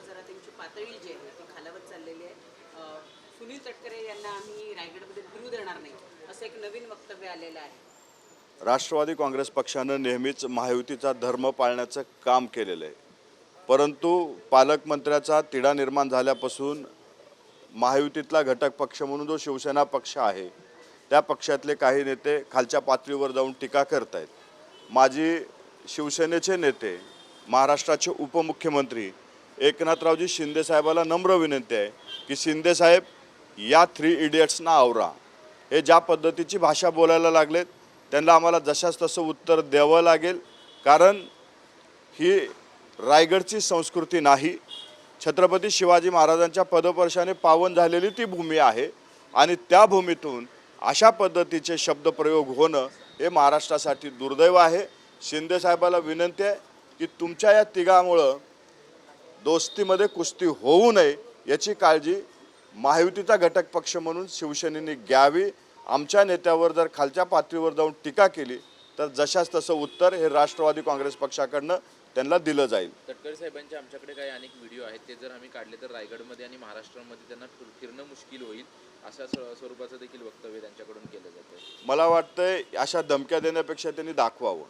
जरा त्यांची पातळी जी आहे ती खालावत चाललेली आहे. सुनील तटकरे यांना आम्ही रायगडमध्ये फिरू देणार नाही असं एक नवीन वक्तव्य आलेलं आहे. राष्ट्रवादी काँग्रेस पक्षानं नेहमीच महायुतीचा धर्म पाळण्याचं काम केलेलं आहे, परंतु पालकमंत्र्याचा तिढा निर्माण झाल्यापासून महायुतीतला घटक पक्ष म्हणून जो शिवसेना पक्ष आहे त्या पक्षातले काही नेते खालच्या पातळीवर जाऊन टीका करत आहेत. माजी शिवसेनेचे नेते महाराष्ट्राचे उपमुख्यमंत्री एकनाथरावजी शिंदेसाहेबाला नम्र विनंती आहे की शिंदेसाहेब या 3 इडियट्सना आवरा. हे ज्या पद्धतीची भाषा बोलायला लागलेत त्यांना आम्हाला जशास तसं उत्तर द्यावं लागेल, कारण ही रायगडची संस्कृती नाही. छत्रपती शिवाजी महाराजांच्या पदस्पर्शाने पावन झालेली ती भूमी आहे आणि त्या भूमीतून अशा पद्धतीचे शब्दप्रयोग होणं हे महाराष्ट्रासाठी दुर्दैव आहे. शिंदेसाहेबाला विनंती आहे की तुमच्या या तिघामुळं दोस्तीमध्ये कुस्ती होऊ नये याची काळजी महायुतीचा घटक पक्ष म्हणून शिवसेनेने घ्यावी. आमच्या नेत्यावर जर खालच्या पातळीवर जाऊन टीका केली तर जशास तसं उत्तर हे राष्ट्रवादी काँग्रेस पक्षाकडनं त्यांना दिलं जाईल. तटकरे साहेबांचे आमच्याकडे काही अनेक व्हिडिओ आहेत, ते जर आम्ही काढले तर रायगडमध्ये आणि महाराष्ट्रामध्ये त्यांना फिरणं मुश्किल होईल अशा स्वरूपाचं देखील वक्तव्य त्यांच्याकडून केलं जातं. मला वाटतंय अशा धमक्या देण्यापेक्षा त्यांनी दाखवावं.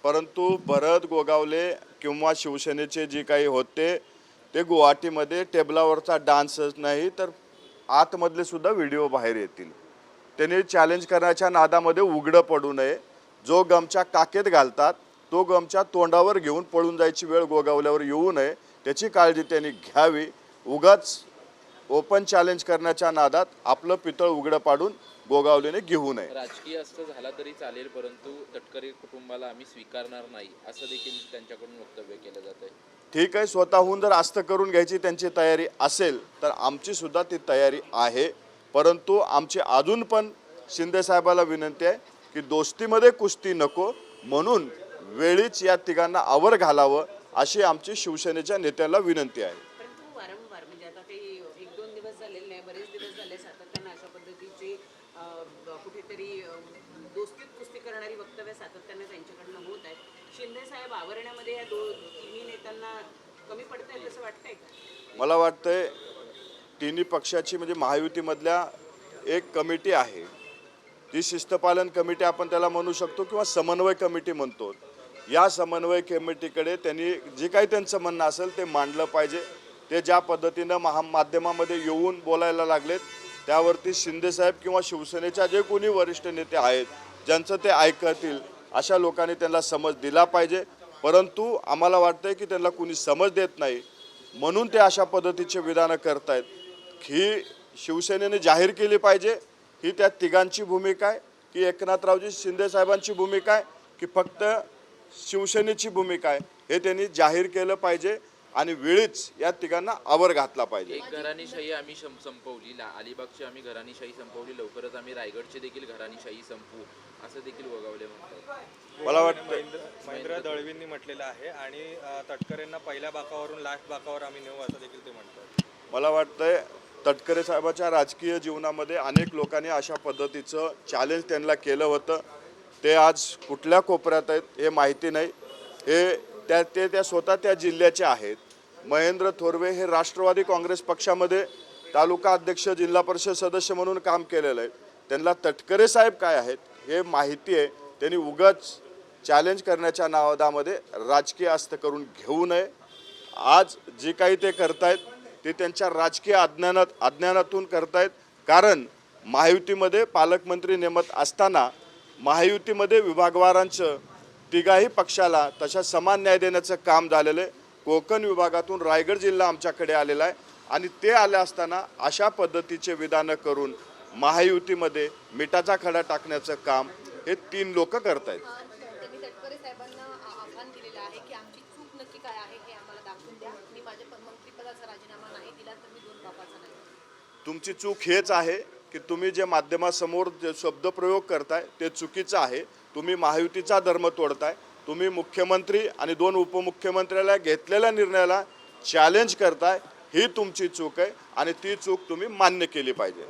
परंतु भरत गोगावले किंवा शिवसेनेचे जे काही होते ते गुवाहाटीमध्ये टेबलावरचा डान्सच नाही तर आतमधले सुद्धा व्हिडिओ बाहेर येतील. त्यांनी चॅलेंज करण्याच्या नादामध्ये उघडं पडू नये. जो गमच्या काकेत घालतात तो गमच्या तोंडावर घेऊन पळून जायची वेळ गोगावल्यावर येऊ नये त्याची काळजी त्यांनी घ्यावी. उगाच ओपन चॅलेंज करण्याच्या नादात आपलं पितळ उघडं पाडून गोगावलेने घेऊ नये. राजकीय अस्त्र झाला तरी चालेल, परंतु तटकरे कुटुंबाला आम्ही स्वीकारणार नाही असं देखील त्यांच्याकडून वक्तव्य केलं जात आहे. ठीक आहे, स्वतःहून जर आस्त करून घ्यायची त्यांची तयारी असेल तर आमची सुद्धा ती तयारी आहे. परंतु आमची अजून पण शिंदेसाहेबाला विनंती आहे की दोस्तीमध्ये कुस्ती नको, म्हणून वेळीच या तिघांना आवर घालावं अशी आमची शिवसेनेच्या नेत्याला विनंती आहे. परंतु वारंवार म्हणजे आता ते 1-2 दिवस झालेले नाही, बरेच दिवस झाले सातत्यानं अशा पद्धतीची कुठेतरी दोस्तीत कुस्ती करणारी वक्तव्य सातत्यानं त्यांच्याकडनं होत आहेत. शिंदेसाहेब आवरण्यामध्ये या तिन्ही नेत्यांना कमी पडत आहेत असं वाटतंय का? मला वाटतंय तिन्ही पक्षाची म्हणजे महायुतीमधल्या एक कमिटी आहे, ती शिस्तपालन कमिटी आपण त्याला म्हणू शकतो किंवा समन्वय कमिटी म्हणतो. या समन्वय कमिटीकडे त्यांनी जे काही त्यांचं म्हणणं असेल ते मांडलं पाहिजे. ते ज्या पद्धतीनं माध्यमामध्ये येऊन बोलायला लागलेत त्यावरती शिंदेसाहेब किंवा शिवसेनेच्या जे कोणी वरिष्ठ नेते आहेत ज्यांचं ते ऐकतील अशा लोकांनी त्यांना समज दिला पाहिजे. परंतु आम्हाला वाटतंय की त्यांना कुणी समज देत नाही म्हणून ते अशा पद्धतीचे विधानं करतायत. ही शिवसेनेने जाहीर केली पाहिजे ही त्या तिघांची भूमिका आहे की एकनाथरावजी शिंदेसाहेबांची भूमिका आहे की फक्त शिवसेनेची भूमिका आहे हे त्यांनी जाहीर केलं पाहिजे आणि वेळीच या तिघांना आवर घातला पाहिजे. एक घराणीशाही आम्ही संपवली, अलिबागची आम्ही घराणीशाही संपवली, लवकरच आम्ही रायगडची देखील घराणीशाही संपवू असं देखील गोगावले म्हणतात. मला वाटतं महेंद्र दळवींनी म्हटलेलं आहे आणि तटकरेंना पहिल्या बाकावरून लास्ट बाकावर आम्ही नेऊ असं देखील ते म्हणतात. मला वाटतंय तटकरे साहेबाच्या राजकीय जीवनामध्ये अनेक लोकांनी अशा पद्धतीचं चॅलेंज त्यांना केलं होतं. ते आज कुठल्या कोपऱ्यात आहेत हे माहिती नाही. ते स्वतः त्या जिल्ह्याचे आहेत. महेंद्र थोरवे हे राष्ट्रवादी काँग्रेस पक्षामध्ये तालुका अध्यक्ष जिल्हा परिषद सदस्य म्हणून काम केलेलं आहे. त्यांना तटकरे साहेब काय आहेत हे माहिती आहे. त्यांनी उगाच चॅलेंज करण्याच्या नादामध्ये राजकीय अस्त्र करून घेऊ नये. आज जे काही ते करतायत ते त्यांच्या राजकीय अज्ञानातून करतायत. कारण महायुतीमध्ये पालकमंत्री नेमत असताना महायुतीमध्ये विभागवारांचं तिघाही पक्षाला तशा समान न्याय देण्याचं काम झालेलं आहे. कोकण विभागातून रायगड जिल्हा आमच्याकडे आलेला आहे आणि ते आले असताना अशा पद्धतीचे विधानं करून महायुतीमध्ये मिठाचा खडा टाकण्याचं काम हे 3 लोक करत आहेत. त्यांनी तटकरे साहेबांना आव्हान दिलेलं आहे की आमची चूक नक्की काय आहे हे आम्हाला दाखवून द्या. मी माझ्या मंत्रिपदाचा राजीनामा नाही दिला तर मी 2 बापाचा नाही. तुमची चूक हेच आहे की तुम्ही जे माध्यमासमोर जे शब्दप्रयोग करताय ते चुकीचं आहे. तुम्ही महायुतीचा धर्म तोडताय. तुम्ही मुख्यमंत्री आणि 2 उपमुख्यमंत्र्याला घेतलेल्या निर्णयाला चॅलेंज करताय. ही तुमची चूक आहे आणि ती चूक तुम्ही मान्य केली पाहिजे.